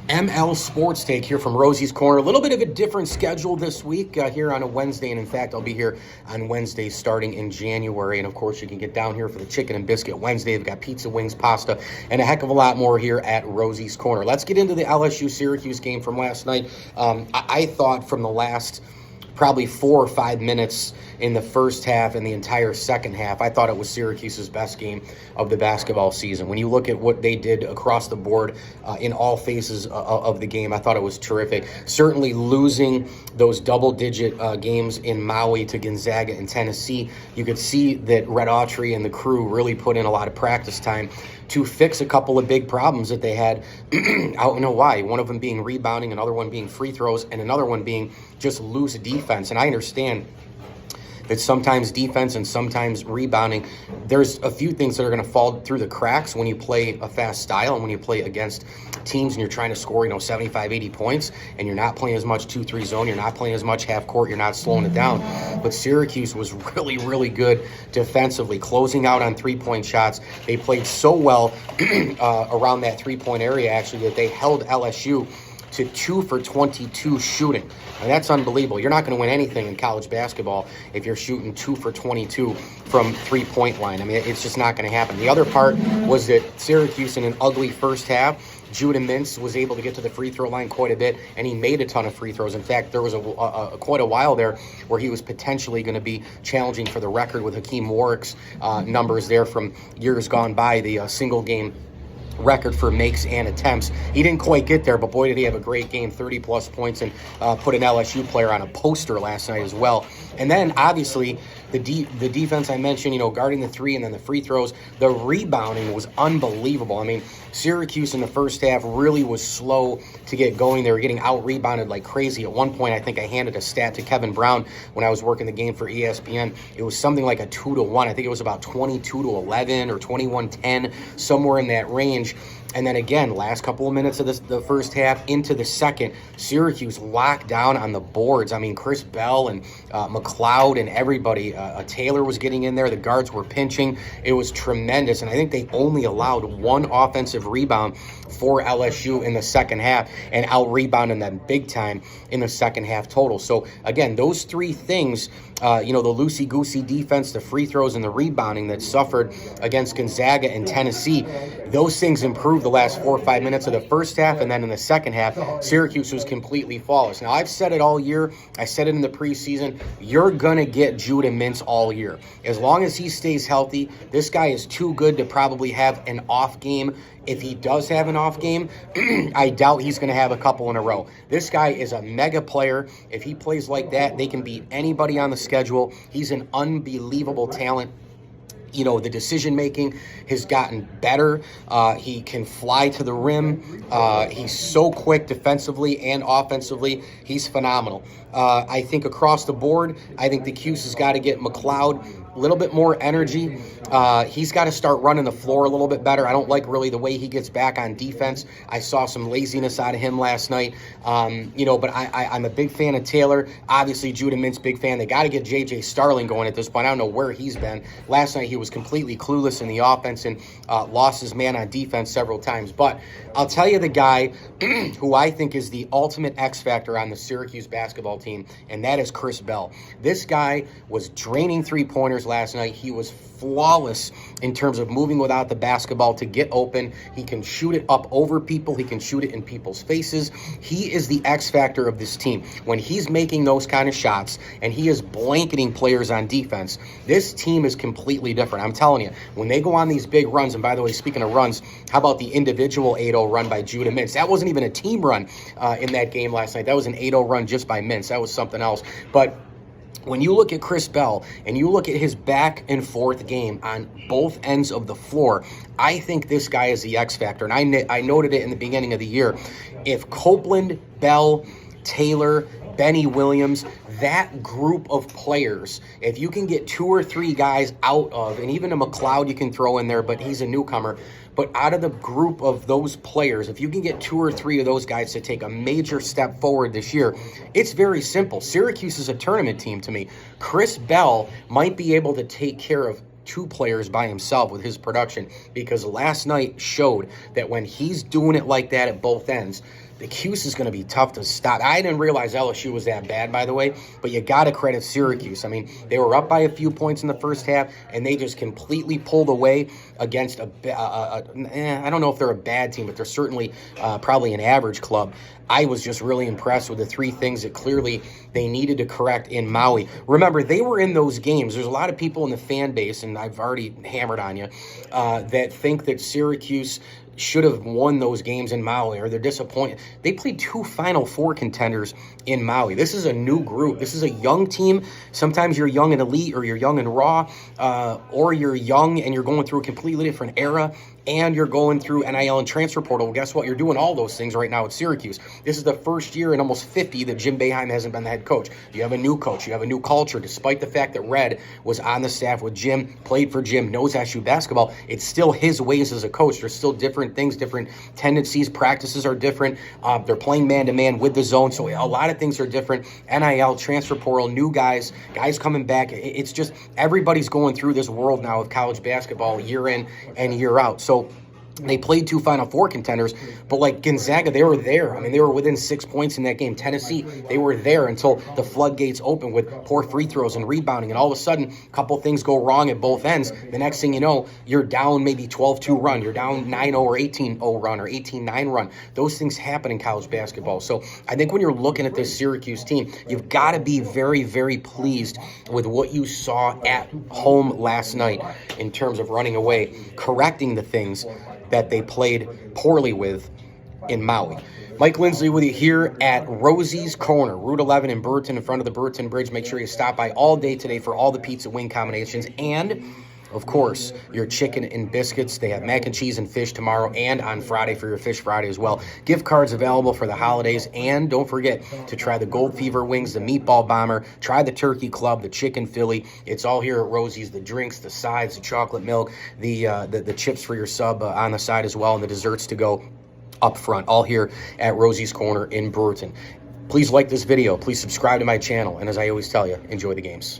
ML Sports Take here from Rosie's Corner. A little bit of a different schedule this week here on a Wednesday. And in fact, I'll be here on Wednesday starting in January. And of course, you can get down here for the Chicken and Biscuit Wednesday. They've got pizza, wings, pasta, and a heck of a lot more here at Rosie's Corner. Let's get into the LSU-Syracuse game from last night. I thought from the last probably 4 or 5 minutes in the first half and the entire second half, I thought it was Syracuse's best game of the basketball season. When you look at what they did across the board in all phases of the game, I thought it was terrific. Certainly losing those double-digit games in Maui to Gonzaga and Tennessee, you could see that Red Autry and the crew really put in a lot of practice time to fix a couple of big problems that they had out in Hawaii. One of them being rebounding, another one being free throws, and another one being just loose defense. And I understand that sometimes defense and sometimes rebounding, there's a few things that are going to fall through the cracks when you play a fast style and when you play against teams and you're trying to score, 75, 80 points, and you're not playing as much 2-3 zone, you're not playing as much half court, you're not slowing it down. But Syracuse was really, really good defensively, closing out on three-point shots. They played so well around that three-point area, actually, that they held LSU to 2 for 22 shooting. And that's unbelievable. You're not going to win anything in college basketball if you're shooting 2 for 22 from three-point line. I mean, it's just not going to happen. The other part was that Syracuse, in an ugly first half, Judah Mintz was able to get to the free throw line quite a bit, and he made a ton of free throws. In fact, there was quite a while there where he was potentially going to be challenging for the record with Hakeem Warwick's numbers there from years gone by, the single-game record for makes and attempts. He didn't quite get there, but boy, did he have a great game, 30-plus points, and put an LSU player on a poster last night as well. And then, obviously, the defense I mentioned, guarding the three and then the free throws, the rebounding was unbelievable. I mean, Syracuse in the first half really was slow to get going. They were getting out-rebounded like crazy. At one point, I think I handed a stat to Kevin Brown when I was working the game for ESPN. It was something like a 2-1. I think it was about 22-11 or 21-10, somewhere in that range. And then again, last couple of minutes of the first half into the second, Syracuse locked down on the boards. I mean, Chris Bell and McLeod and everybody. Taylor was getting in there. The guards were pinching. It was tremendous. And I think they only allowed one offensive rebound for LSU in the second half and out-rebounded them big time in the second half total. So, again, those three things, the loosey-goosey defense, the free throws, and the rebounding that suffered against Gonzaga and Tennessee, those things improved the last 4 or 5 minutes of the first half, and then in the second half, Syracuse was completely flawless. Now, I've said it all year. I said it in the preseason. You're going to get Judah Mintz all year. As long as he stays healthy, this guy is too good to probably have an off game. If he does have an off game, I doubt he's going to have a couple in a row. This guy is a mega player. If he plays like that, they can beat anybody on the schedule. He's an unbelievable talent. The decision-making has gotten better. He can fly to the rim. He's so quick defensively and offensively. He's phenomenal. I think across the board, I think the Cuse has got to get McLeod a little bit more energy. He's got to start running the floor a little bit better. I don't like really the way he gets back on defense. I saw some laziness out of him last night. But I'm a big fan of Taylor. Obviously, Judah Mintz, big fan. They got to get J.J. Starling going at this point. I don't know where he's been. Last night, he was completely clueless in the offense and lost his man on defense several times. But I'll tell you the guy who I think is the ultimate X factor on the Syracuse basketball team, and that is Chris Bell. This guy was draining three-pointers last night. He was flawless in terms of moving without the basketball to get open. He can shoot it up over people. He can shoot it in people's faces. He is the X factor of this team. When he's making those kind of shots and he is blanketing players on defense, this team is completely different. I'm telling you, when they go on these big runs, and by the way, speaking of runs, how about the individual 8-0 run by Judah Mintz? That wasn't even a team run in that game last night. That was an 8-0 run just by Mintz. That was something else. But when you look at Chris Bell and you look at his back and forth game on both ends of the floor, I think this guy is the X factor. And I noted it in the beginning of the year. If Copeland, Bell, Taylor, Benny Williams, that group of players, if you can get 2 or 3 guys out of, and even a McLeod you can throw in there, but he's a newcomer, but out of the group of those players, if you can get 2 or 3 of those guys to take a major step forward this year, it's very simple. Syracuse is a tournament team to me. Chris Bell might be able to take care of 2 players by himself with his production, because last night showed that when he's doing it like that at both ends, the Cuse is going to be tough to stop. I didn't realize LSU was that bad, by the way, but you got to credit Syracuse. I mean, they were up by a few points in the first half, and they just completely pulled away against I don't know if they're a bad team, but they're certainly probably an average club. I was just really impressed with the three things that clearly they needed to correct in Maui. Remember, they were in those games. There's a lot of people in the fan base, and I've already hammered on you, that think that Syracuse should have won those games in Maui, or they're disappointed. They played two Final Four contenders in Maui. This is a new group. This is a young team. Sometimes you're young and elite, or you're young and raw, or you're young and you're going through a completely different era, and you're going through NIL and transfer portal. Well, guess what? You're doing all those things right now at Syracuse. This is the first year in almost 50 that Jim Boeheim hasn't been the head coach. You have a new coach. You have a new culture. Despite the fact that Red was on the staff with Jim, played for Jim, knows SU basketball, it's still his ways as a coach. There's still different things, different tendencies. Practices are different. They're playing man-to-man with the zone, so a lot of things are different. NIL, transfer portal, new guys coming back. It's just everybody's going through this world now of college basketball year in and year out. So they played two Final Four contenders, but like Gonzaga, they were there. I mean, they were within 6 points in that game. Tennessee, they were there until the floodgates opened with poor free throws and rebounding, and all of a sudden, a couple things go wrong at both ends. The next thing you know, you're down maybe 12-2 run. You're down 9-0 or 18-0 run or 18-9 run. Those things happen in college basketball. So I think when you're looking at this Syracuse team, you've got to be very, very pleased with what you saw at home last night in terms of running away, correcting the things that they played poorly with in Maui. Mike Lindsley with you here at Rosie's Corner, Route 11 in Burton, in front of the Burton Bridge. Make sure you stop by all day today for all the pizza wing combinations and, of course, your chicken and biscuits. They have mac and cheese and fish tomorrow and on Friday for your Fish Friday as well. Gift cards available for the holidays. And don't forget to try the Gold Fever wings, the Meatball Bomber, try the Turkey Club, the Chicken Philly. It's all here at Rosie's. The drinks, the sides, the chocolate milk, the chips for your sub on the side as well, and the desserts to go up front. All here at Rosie's Corner in Burton. Please like this video. Please subscribe to my channel. And as I always tell you, enjoy the games.